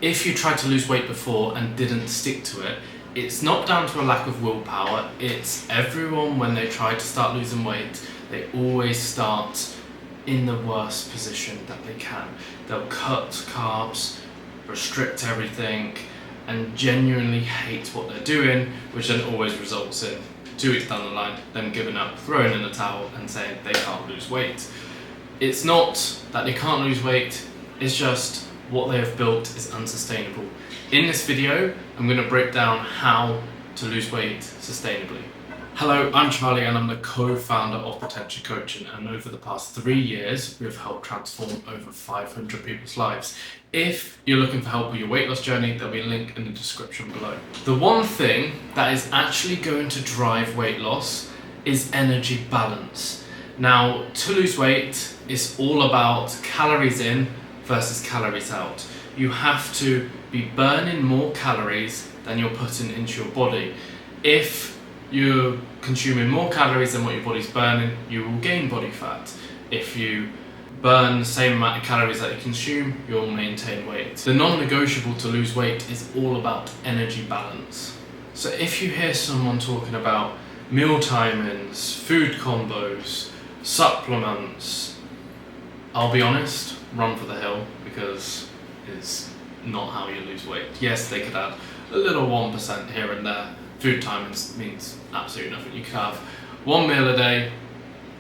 If you tried to lose weight before and didn't stick to it, it's not down to a lack of willpower. It's everyone, when they try to start losing weight, they always start in the worst position that they can. They'll cut carbs, restrict everything, and genuinely hate what they're doing, which then always results in 2 weeks down the line, them giving up, throwing in the towel and saying they can't lose weight. It's not that they can't lose weight, it's just what they have built is unsustainable. In this video, I'm going to break down how to lose weight sustainably. Hello, I'm Charlie and I'm the co-founder of Potential Coaching, and over the past 3 years, we've helped transform over 500 people's lives. If you're looking for help with your weight loss journey, there'll be a link in the description below. The one thing that is actually going to drive weight loss is energy balance. Now, to lose weight, it's all about calories in versus calories out. You have to be burning more calories than you're putting into your body. If you're consuming more calories than what your body's burning, you will gain body fat. If you burn the same amount of calories that you consume, you'll maintain weight. The non-negotiable to lose weight is all about energy balance. So if you hear someone talking about meal timings, food combos, supplements, I'll be honest, run for the hill, because it's not how you lose weight. Yes, they could add a little 1% here and there. Food timings means absolutely nothing. You could have one meal a day,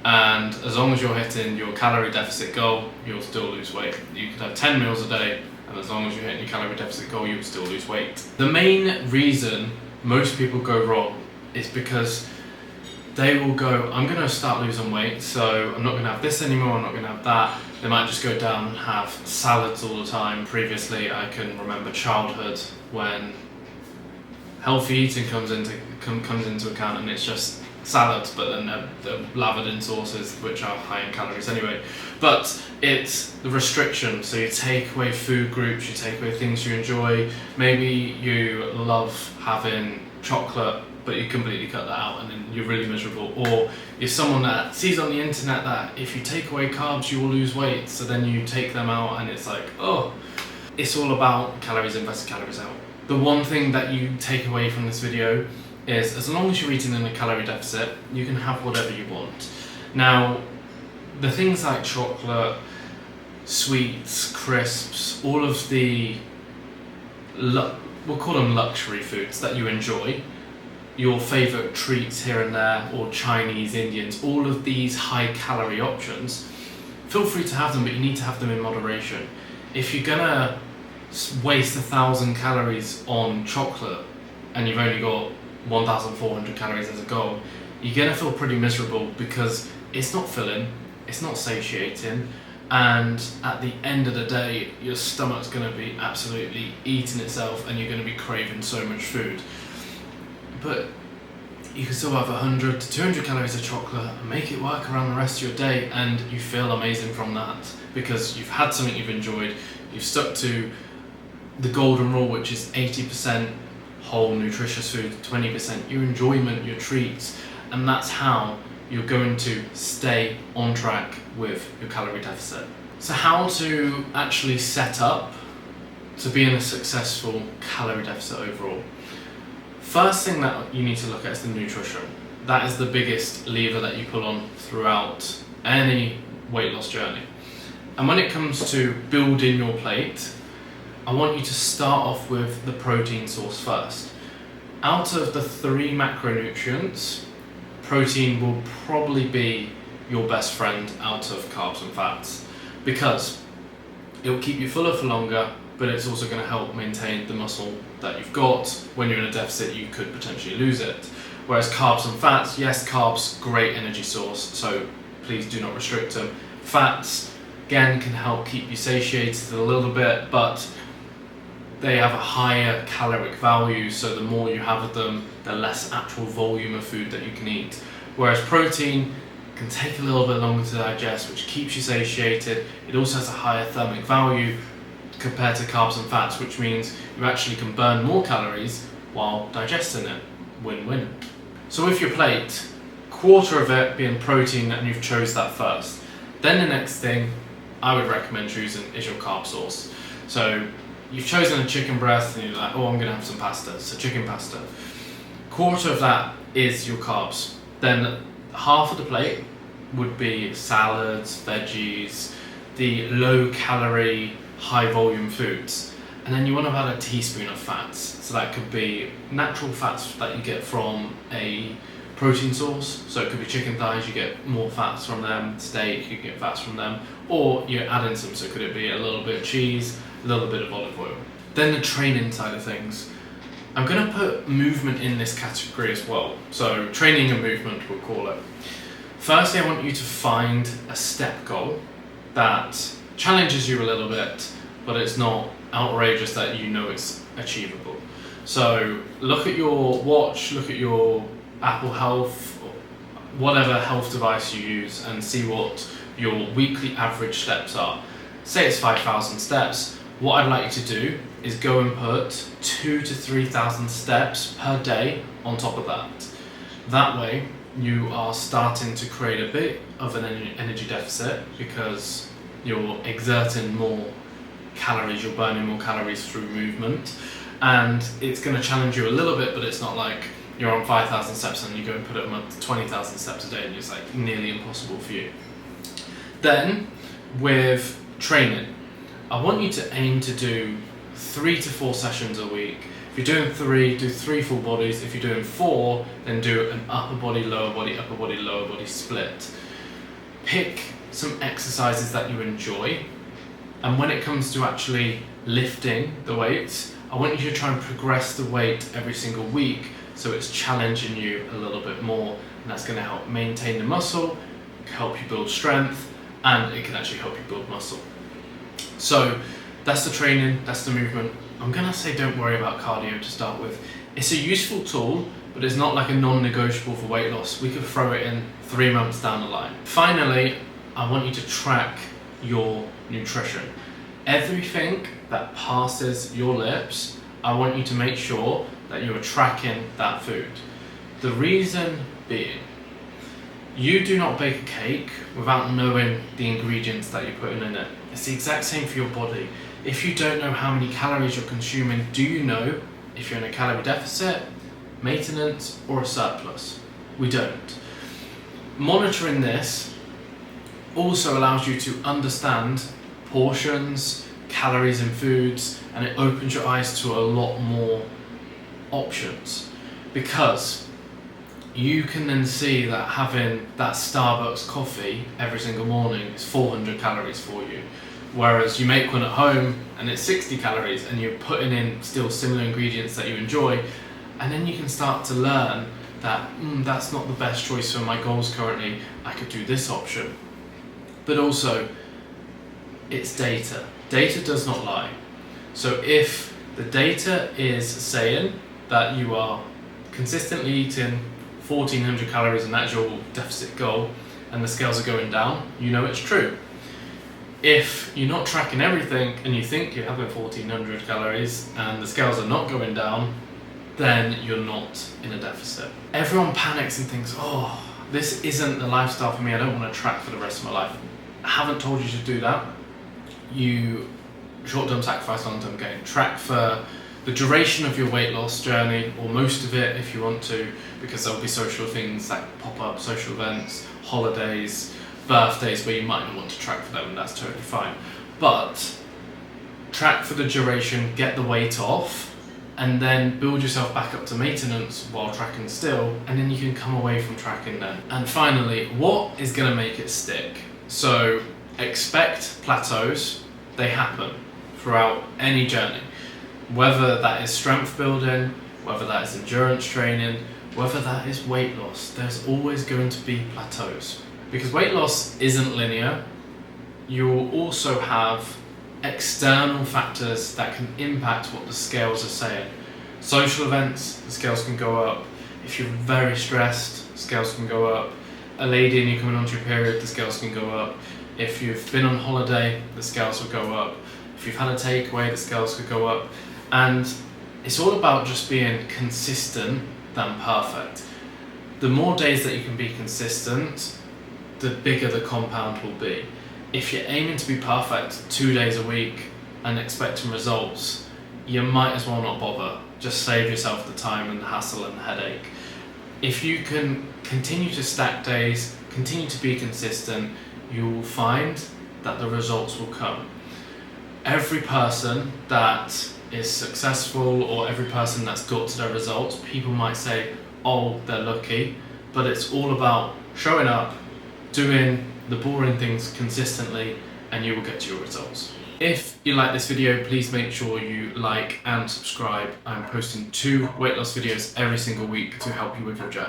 and as long as you're hitting your calorie deficit goal, you'll still lose weight. You could have 10 meals a day, and as long as you're hitting your calorie deficit goal, you'll still lose weight. The main reason most people go wrong is because they will go, I'm going to start losing weight, so I'm not going to have this anymore, I'm not going to have that. They might just go down and have salads all the time. Previously, I can remember childhood when healthy eating comes into account, and it's just salads, but then they're lathered in sauces which are high in calories anyway. But it's the restriction, so you take away food groups, you take away things you enjoy. Maybe you love having chocolate, but you completely cut that out and then you're really miserable. Or you're someone that sees on the internet that if you take away carbs you will lose weight, so then you take them out and it's like, oh, it's all about calories in versus calories out. The one thing that you take away from this video is, as long as you're eating in a calorie deficit, you can have whatever you want. Now, the things like chocolate, sweets, crisps, all of the, we'll call them luxury foods that you enjoy, your favourite treats here and there, or Chinese, Indians, all of these high calorie options, feel free to have them, but you need to have them in moderation. If you're gonna waste 1,000 calories on chocolate and you've only got 1,400 calories as a goal, you're gonna feel pretty miserable because it's not filling, it's not satiating, and at the end of the day, your stomach's gonna be absolutely eating itself and you're gonna be craving so much food. But you can still have 100 to 200 calories of chocolate and make it work around the rest of your day, and you feel amazing from that because you've had something you've enjoyed, you've stuck to the golden rule, which is 80% whole nutritious food, 20% your enjoyment, your treats, and that's how you're going to stay on track with your calorie deficit. So how to actually set up to be in a successful calorie deficit overall? First thing that you need to look at is the nutrition. That is the biggest lever that you pull on throughout any weight loss journey. And when it comes to building your plate, I want you to start off with the protein source first. Out of the 3 macronutrients, protein will probably be your best friend out of carbs and fats, because it will keep you fuller for longer, but it's also going to help maintain the muscle that you've got. When you're in a deficit, you could potentially lose it. Whereas carbs and fats, yes, carbs, great energy source, so please do not restrict them. Fats, again, can help keep you satiated a little bit, but they have a higher caloric value, so the more you have of them, the less actual volume of food that you can eat. Whereas protein can take a little bit longer to digest, which keeps you satiated. It also has a higher thermic value compared to carbs and fats, which means you actually can burn more calories while digesting it. Win-win. So with your plate, quarter of it being protein, and you've chose that first. Then the next thing I would recommend choosing is your carb source. So you've chosen a chicken breast and you're like, oh, I'm going to have some pasta, so chicken pasta. Quarter of that is your carbs. Then half of the plate would be salads, veggies, the low calorie, high volume foods. And then you want to add a teaspoon of fats. So that could be natural fats that you get from a protein source. So it could be chicken thighs, you get more fats from them, steak, you get fats from them, or you add in some, so could it be a little bit of cheese, a little bit of olive oil. Then the training side of things. I'm going to put movement in this category as well. So training and movement, we'll call it. Firstly, I want you to find a step goal that challenges you a little bit, but it's not outrageous that you know it's achievable. So look at your watch, look at your Apple Health, whatever health device you use, and see what your weekly average steps are. Say it's 5,000 steps. What I'd like you to do is go and put 2,000 to 3,000 steps per day on top of that. That way, you are starting to create a bit of an energy deficit because you're exerting more calories, you're burning more calories through movement, and it's going to challenge you a little bit, but it's not like you're on 5,000 steps and you go and put it on 20,000 steps a day and it's like nearly impossible for you. Then, with training, I want you to aim to do 3 to 4 sessions a week. If you're doing 3, do 3 full bodies. If you're doing 4, then do an upper body, lower body, upper body, lower body split. Pick some exercises that you enjoy, and when it comes to actually lifting the weights, I want you to try and progress the weight every single week so it's challenging you a little bit more, and that's going to help maintain the muscle, help you build strength, and it can actually help you build muscle. So that's the training, that's the movement. I'm going to say don't worry about cardio to start with. It's a useful tool, but it's not like a non-negotiable for weight loss. We could throw it in 3 months down the line. Finally, I want you to track your nutrition. Everything that passes your lips, I want you to make sure that you are tracking that food. The reason being, you do not bake a cake without knowing the ingredients that you're putting in it. It's the exact same for your body. If you don't know how many calories you're consuming, do you know if you're in a calorie deficit, maintenance, or a surplus? We don't. Monitoring this also allows you to understand portions, calories in foods, and it opens your eyes to a lot more options, because you can then see that having that Starbucks coffee every single morning is 400 calories for you, whereas you make one at home and it's 60 calories and you're putting in still similar ingredients that you enjoy, and then you can start to learn that that's not the best choice for my goals currently, I could do this option. But also, it's data. Data does not lie. So if the data is saying that you are consistently eating 1,400 calories and that's your deficit goal, and the scales are going down, you know it's true. If you're not tracking everything and you think you're having 1,400 calories and the scales are not going down, then you're not in a deficit. Everyone panics and thinks, oh, this isn't the lifestyle for me, I don't want to track for the rest of my life. I haven't told you to do that. You short-term sacrifice, long-term gain. Track for the duration of your weight loss journey, or most of it if you want to, because there'll be social things that pop up, social events, holidays, birthdays where you might not want to track for them, and that's totally fine. But track for the duration, get the weight off, and then build yourself back up to maintenance while tracking still, and then you can come away from tracking then. And finally, what is going to make it stick? So expect plateaus. They happen throughout any journey, whether that is strength building, whether that is endurance training, whether that is weight loss. There's always going to be plateaus, because weight loss isn't linear. You will also have external factors that can impact what the scales are saying. Social events, the scales can go up. If you're very stressed, scales can go up. A lady and you're coming onto your period, the scales can go up. If you've been on holiday, the scales will go up. If you've had a takeaway, the scales could go up. And it's all about just being consistent than perfect. The more days that you can be consistent, the bigger the compound will be. If you're aiming to be perfect 2 days a week and expecting results, you might as well not bother. Just save yourself the time and the hassle and the headache. If you can continue to stack days, continue to be consistent, you will find that the results will come. Every person that is successful, or every person that's got to their results, people might say, oh, they're lucky, but it's all about showing up, doing the boring things consistently, and you will get to your results. If you like this video, please make sure you like and subscribe. I'm posting 2 weight loss videos every single week to help you with your journey.